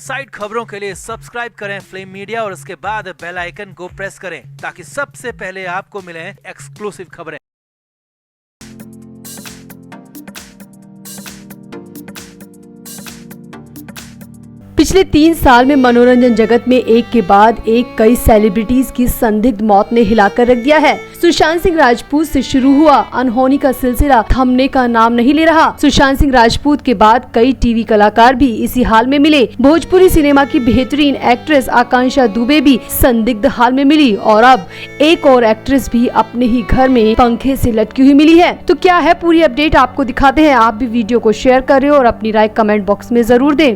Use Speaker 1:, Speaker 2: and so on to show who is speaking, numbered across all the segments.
Speaker 1: Side खबरों के लिए सब्सक्राइब करें फ्लेम मीडिया और उसके बाद बेल आइकन को प्रेस करें ताकि सबसे पहले आपको मिले एक्सक्लूसिव खबरें।
Speaker 2: पिछले 3 साल में मनोरंजन जगत में एक के बाद एक कई सेलिब्रिटीज की संदिग्ध मौत ने हिलाकर रख दिया है। सुशांत सिंह राजपूत से शुरू हुआ अनहोनी का सिलसिला थमने का नाम नहीं ले रहा। सुशांत सिंह राजपूत के बाद कई टीवी कलाकार भी इसी हाल में मिले। भोजपुरी सिनेमा की बेहतरीन एक्ट्रेस आकांक्षा दुबे भी संदिग्ध हाल में मिली और अब एक और एक्ट्रेस भी अपने ही घर में पंखे से लटकी हुई मिली है। तो क्या है पूरी अपडेट, आपको दिखाते हैं। आप भी वीडियो को शेयर करें और अपनी राय कमेंट बॉक्स में जरूर दें।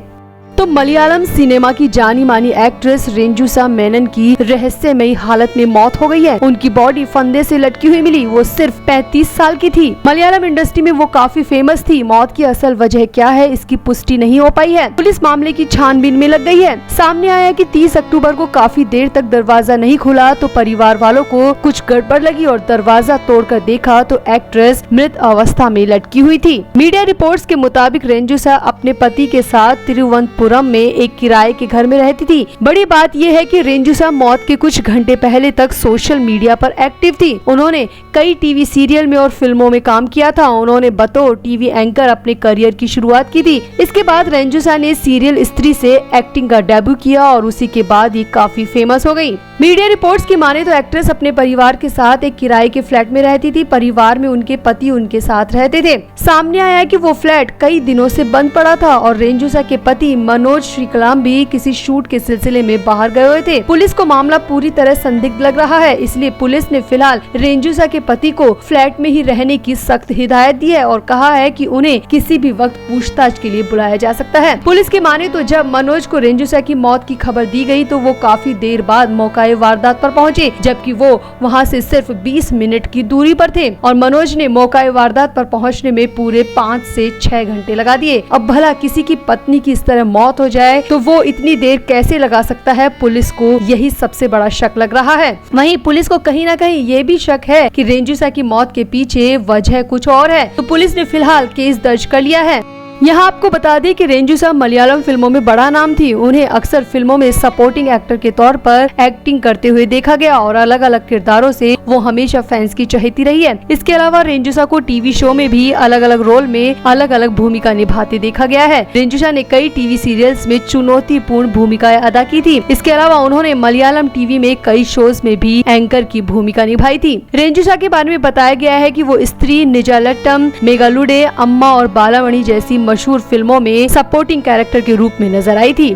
Speaker 2: तो मलयालम सिनेमा की जानी मानी एक्ट्रेस रेंजुसा मेनन की रहस्यमयी हालत में मौत हो गई है। उनकी बॉडी फंदे से लटकी हुई मिली। वो सिर्फ 35 साल की थी। मलयालम इंडस्ट्री में वो काफी फेमस थी। मौत की असल वजह क्या है, इसकी पुष्टि नहीं हो पाई है। पुलिस मामले की छानबीन में लग गई है। सामने आया कि 30 अक्टूबर को काफी देर तक दरवाजा नहीं खुला तो परिवार वालों को कुछ गड़बड़ लगी और दरवाजा तोड़कर देखा तो एक्ट्रेस मृत अवस्था में लटकी हुई थी। मीडिया रिपोर्ट्स के मुताबिक रेंजुसा अपने पति के साथ तिरुवनंतपुरम में एक किराए के घर में रहती थी। बड़ी बात यह है कि रेंजुसा मौत के कुछ घंटे पहले तक सोशल मीडिया पर एक्टिव थी। उन्होंने कई टीवी सीरियल में और फिल्मों में काम किया था। उन्होंने बतौर टीवी एंकर अपने करियर की शुरुआत की थी। इसके बाद रेंजुसा ने सीरियल स्त्री से एक्टिंग का डेब्यू किया और उसी के बाद ये काफी फेमस हो गयी। मीडिया रिपोर्ट्स की माने तो एक्ट्रेस अपने परिवार के साथ एक किराए के फ्लैट में रहती थी। परिवार में उनके पति उनके साथ रहते थे। सामने आया कि वो फ्लैट कई दिनों से बंद पड़ा था और रेंजुसा के पति मनोज श्रीकलाम भी किसी शूट के सिलसिले में बाहर गए हुए थे। पुलिस को मामला पूरी तरह संदिग्ध लग रहा है, इसलिए पुलिस ने फिलहाल रेंजुसा के पति को फ्लैट में ही रहने की सख्त हिदायत दी है और कहा है कि उन्हें किसी भी वक्त पूछताछ के लिए बुलाया जा सकता है। पुलिस की माने तो जब मनोज को रेंजुसा की मौत की खबर दी गई तो वो काफी देर बाद मौकाए वारदात पर पहुंचे, जबकि वो वहां से सिर्फ 20 मिनट की दूरी पर थे और मनोज ने मौकाए वारदात पर पहुंचने में पूरे 5 से 6 घंटे लगा दिए। अब भला किसी की पत्नी की इस तरह मौत हो जाए तो वो इतनी देर कैसे लगा सकता है, पुलिस को यही सबसे बड़ा शक लग रहा है। वहीं पुलिस को कहीं न कहीं ये भी शक है कि रेंजुसा की मौत के पीछे वजह कुछ और है। तो पुलिस ने फिलहाल केस दर्ज कर लिया है। यहाँ आपको बता दें कि रेंजुसा मलयालम फिल्मों में बड़ा नाम थी। उन्हें अक्सर फिल्मों में सपोर्टिंग एक्टर के तौर पर एक्टिंग करते हुए देखा गया और अलग अलग किरदारों से वो हमेशा फैंस की चहेती रही है। इसके अलावा रेंजुसा को टीवी शो में भी अलग अलग रोल में अलग अलग भूमिका निभाते देखा गया है। रेंजुसा ने कई टीवी सीरियल्स में चुनौतीपूर्ण भूमिकाएं अदा की थी। इसके अलावा उन्होंने मलयालम टीवी में कई शोज में भी एंकर की भूमिका निभाई थी। रेंजुसा के बारे में बताया गया है कि वो स्त्री, निजालट्टम, मेगालुडे, अम्मा और बालामणि जैसी मशहूर फिल्मों में सपोर्टिंग कैरेक्टर के रूप में नजर आई थी।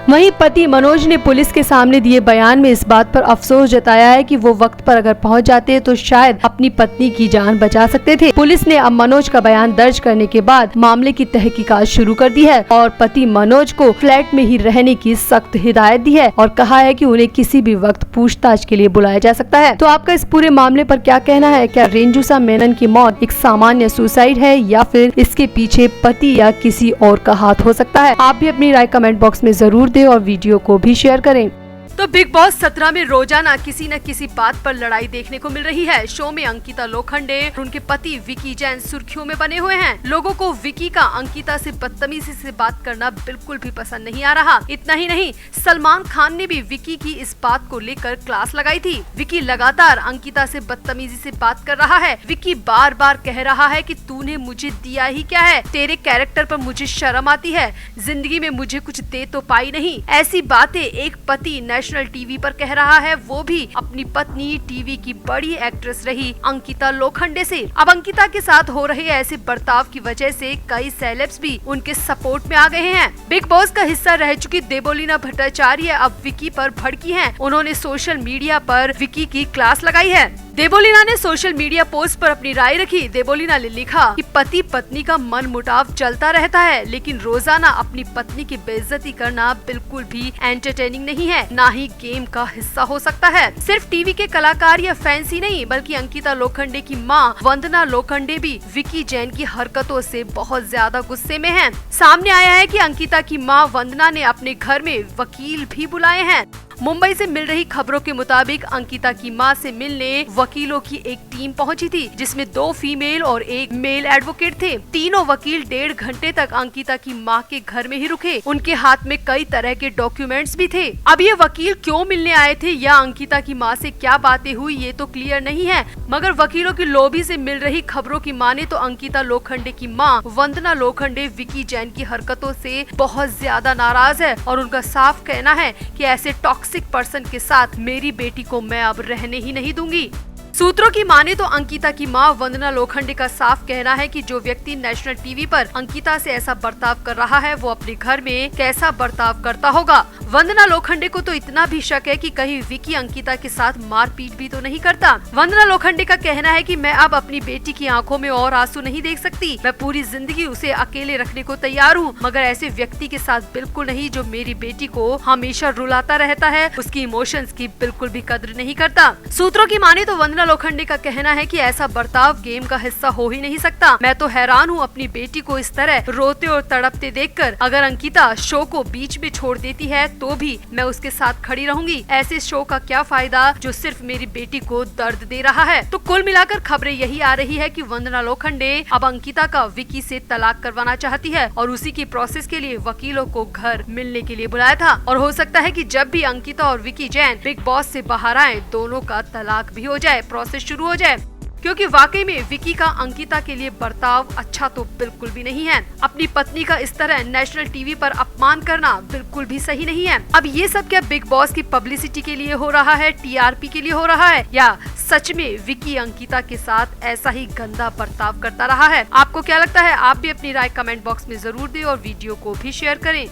Speaker 2: वहीं पति मनोज ने पुलिस के सामने दिए बयान में इस बात पर अफसोस जताया है कि वो वक्त पर अगर पहुंच जाते तो शायद अपनी पत्नी की जान बचा सकते थे। पुलिस ने अब मनोज का बयान दर्ज करने के बाद मामले की तहकीकात शुरू कर दी है और पति मनोज को फ्लैट में ही रहने की सख्त हिदायत दी है और कहा है कि उन्हें किसी भी वक्त पूछताछ के लिए बुलाया जा सकता है। तो आपका इस पूरे मामले पर क्या कहना है? क्या रेंजुसा मेनन की मौत एक सामान्य सुसाइड है या फिर इसके पीछे पति या किसी और का हाथ हो सकता है? आप भी अपनी राय कमेंट बॉक्स में जरूर दें और वीडियो को भी शेयर करें। तो बिग बॉस 17 में रोजाना किसी न किसी बात पर लड़ाई देखने को मिल रही है। शो में अंकिता लोखंडे और उनके पति विकी जैन सुर्खियों में बने हुए हैं। लोगों को विकी का अंकिता से बदतमीजी से बात करना बिल्कुल भी पसंद नहीं आ रहा। इतना ही नहीं, सलमान खान ने भी विकी की इस बात को लेकर क्लास लगाई थी। विकी लगातार अंकिता से बदतमीजी से बात कर रहा है। विकी बार बार कह रहा है कि तूने मुझे दिया ही क्या है, तेरे कैरेक्टर पर मुझे शर्म आती है, जिंदगी में मुझे कुछ दे तो पाई नहीं। ऐसी बातें एक पति नेशनल टीवी पर कह रहा है, वो भी अपनी पत्नी टीवी की बड़ी एक्ट्रेस रही अंकिता लोखंडे से। अब अंकिता के साथ हो रहे ऐसे बर्ताव की वजह से कई सेलेब्स भी उनके सपोर्ट में आ गए हैं। बिग बॉस का हिस्सा रह चुकी देबोलीना भट्टाचार्य अब विकी पर भड़की हैं। उन्होंने सोशल मीडिया पर विकी की क्लास लगाई है। देबोलीना ने सोशल मीडिया पोस्ट पर अपनी राय रखी। देबोलीना ने लिखा कि पति पत्नी का मन मुटाव चलता रहता है, लेकिन रोजाना अपनी पत्नी की बेइज्जती करना बिल्कुल भी एंटरटेनिंग नहीं है, ना ही गेम का हिस्सा हो सकता है। सिर्फ टीवी के कलाकार या फैंस ही नहीं, बल्कि अंकिता लोखंडे की मां वंदना लोखंडे भी विकी जैन की हरकतों से बहुत ज्यादा गुस्से में हैं। सामने आया है कि अंकिता की मां वंदना ने अपने घर में वकील भी बुलाए हैं मुंबई से मिल रही खबरों के मुताबिक अंकिता की मां से मिलने वकीलों की एक टीम पहुंची थी, जिसमें 2 फीमेल और 1 मेल एडवोकेट थे। तीनों वकील 1.5 घंटे तक अंकिता की मां के घर में ही रुके। उनके हाथ में कई तरह के डॉक्यूमेंट्स भी थे। अब ये वकील क्यों मिलने आए थे या अंकिता की मां से क्या बातें हुई ये तो क्लियर नहीं है, मगर वकीलों की लॉबी से मिल रही खबरों की माने तो अंकिता लोखंडे की मां वंदना लोखंडे विकी जैन की हरकतों से बहुत ज्यादा नाराज है और उनका साफ कहना है कि ऐसे टॉक्सिक पर्सन के साथ मेरी बेटी को मैं अब रहने ही नहीं दूंगी। सूत्रों की माने तो अंकिता की मां वंदना लोखंडे का साफ कहना है कि जो व्यक्ति नेशनल टीवी पर अंकिता से ऐसा बर्ताव कर रहा है वो अपने घर में कैसा बर्ताव करता होगा। वंदना लोखंडे को तो इतना भी शक है कि कहीं विकी अंकिता के साथ मारपीट भी तो नहीं करता। वंदना लोखंडे का कहना है कि मैं अब अपनी बेटी की आंखों में और आंसू नहीं देख सकती। मैं पूरी जिंदगी उसे अकेले रखने को तैयार हूँ, मगर ऐसे व्यक्ति के साथ बिल्कुल नहीं जो मेरी बेटी को हमेशा रुलाता रहता है, उसकी इमोशंस की बिल्कुल भी कद्र नहीं करता। सूत्रों की माने तो वंदना लोखंडे का कहना है कि ऐसा बर्ताव गेम का हिस्सा हो ही नहीं सकता। मैं तो हैरान हूँ अपनी बेटी को इस तरह रोते और तड़पते देखकर। अगर अंकिता शो को बीच में छोड़ देती है तो भी मैं उसके साथ खड़ी रहूंगी। ऐसे शो का क्या फायदा जो सिर्फ मेरी बेटी को दर्द दे रहा है। तो कुल मिलाकर खबरें यही आ रही है कि वंदना लोखंडे अब अंकिता का विकी से तलाक करवाना चाहती है और उसी की प्रोसेस के लिए वकीलों को घर मिलने के लिए बुलाया था। और हो सकता है कि जब भी अंकिता और विकी जैन बिग बॉस से बाहर आए दोनों का तलाक भी हो जाए, प्रोसेस शुरू हो जाए, क्योंकि वाकई में विकी का अंकिता के लिए बर्ताव अच्छा तो बिल्कुल भी नहीं है। अपनी पत्नी का इस तरह नेशनल टीवी पर अपमान करना बिल्कुल भी सही नहीं है। अब ये सब क्या बिग बॉस की पब्लिसिटी के लिए हो रहा है, टीआरपी के लिए हो रहा है, या सच में विकी अंकिता के साथ ऐसा ही गंदा बर्ताव करता रहा है? आपको क्या लगता है? आप भी अपनी राय कमेंट बॉक्स में जरूर दें और वीडियो को भी शेयर करें।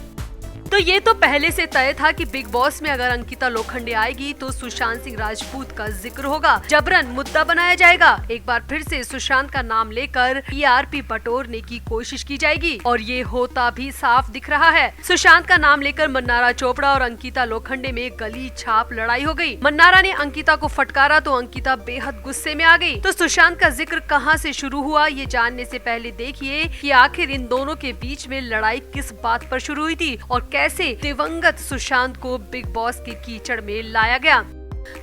Speaker 2: तो ये तो पहले से तय था कि बिग बॉस में अगर अंकिता लोखंडे आएगी तो सुशांत सिंह राजपूत का जिक्र होगा, जबरन मुद्दा बनाया जाएगा। एक बार फिर से सुशांत का नाम लेकर टीआरपी बटोरने की कोशिश की जाएगी और ये होता भी साफ दिख रहा है। सुशांत का नाम लेकर मन्नारा चोपड़ा और अंकिता लोखंडे में गली छाप लड़ाई हो गई। मन्नारा ने अंकिता को फटकारा तो अंकिता बेहद गुस्से में आ गई। तो सुशांत का जिक्र कहाँ से शुरू हुआ ये जानने से पहले देखिए कि आखिर इन दोनों के बीच में लड़ाई किस बात पर शुरू हुई थी और कैसे दिवंगत सुशांत को बिग बॉस के कीचड़ में लाया गया।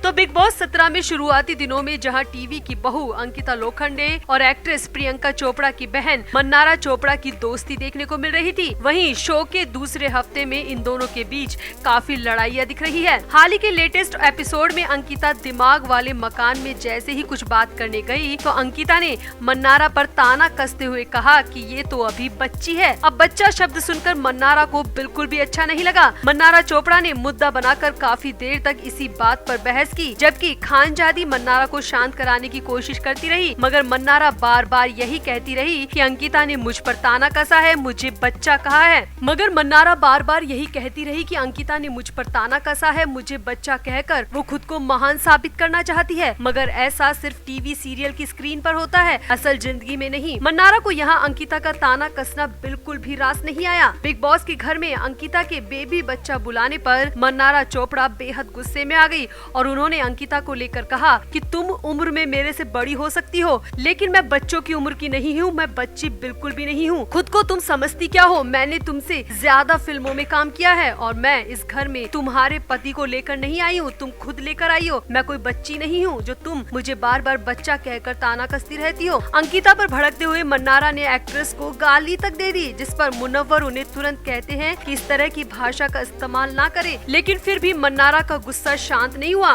Speaker 2: तो बिग बॉस 17 में शुरुआती दिनों में जहां टीवी की बहू अंकिता लोखंडे और एक्ट्रेस प्रियंका चोपड़ा की बहन मन्नारा चोपड़ा की दोस्ती देखने को मिल रही थी, वहीं शो के दूसरे हफ्ते में इन दोनों के बीच काफी लड़ाइयां दिख रही है। हाल ही के लेटेस्ट एपिसोड में अंकिता दिमाग वाले मकान में जैसे ही कुछ बात करने गई तो अंकिता ने मन्नारा पर ताना कसते हुए कहा कि ये तो अभी बच्ची है। अब बच्चा शब्द सुनकर मन्नारा को बिल्कुल भी अच्छा नहीं लगा। मन्नारा चोपड़ा ने मुद्दा बनाकर काफी देर तक इसी बात पर बहस की, जबकि खानजादी मन्नारा को शांत कराने की कोशिश करती रही, मगर मन्नारा बार बार यही कहती रही कि अंकिता ने मुझ पर ताना कसा है, मुझे बच्चा कहा है। मगर मन्नारा बार बार यही कहती रही कि अंकिता ने मुझ पर ताना कसा है, मुझे बच्चा कहकर वो खुद को महान साबित करना चाहती है, मगर ऐसा सिर्फ टीवी सीरियल की स्क्रीन पर होता है, असल जिंदगी में नहीं। मन्नारा को यहाँ अंकिता का ताना कसना बिल्कुल भी रास नहीं आया। बिग बॉस के घर में अंकिता के बेबी बच्चा बुलाने पर मन्नारा चोपड़ा बेहद गुस्से में आ गई और उन्होंने अंकिता को लेकर कहा कि तुम उम्र में मेरे से बड़ी हो सकती हो, लेकिन मैं बच्चों की उम्र की नहीं हूँ, मैं बच्ची बिल्कुल भी नहीं हूँ। खुद को तुम समझती क्या हो? मैंने तुमसे ज्यादा फिल्मों में काम किया है और मैं इस घर में तुम्हारे पति को लेकर नहीं आई हूँ, तुम खुद लेकर आई हो। मैं कोई बच्ची नहीं हूँ जो तुम मुझे बार बार बच्चा कहकर ताना कसती रहती हो। अंकिता पर भड़कते हुए मन्नारा ने एक्ट्रेस को गाली तक दे दी, जिस पर मुनव्वर उन्हें तुरंत कहते हैं कि इस तरह की भाषा का इस्तेमाल ना करे, लेकिन फिर भी मन्नारा का गुस्सा शांत नहीं हुआ।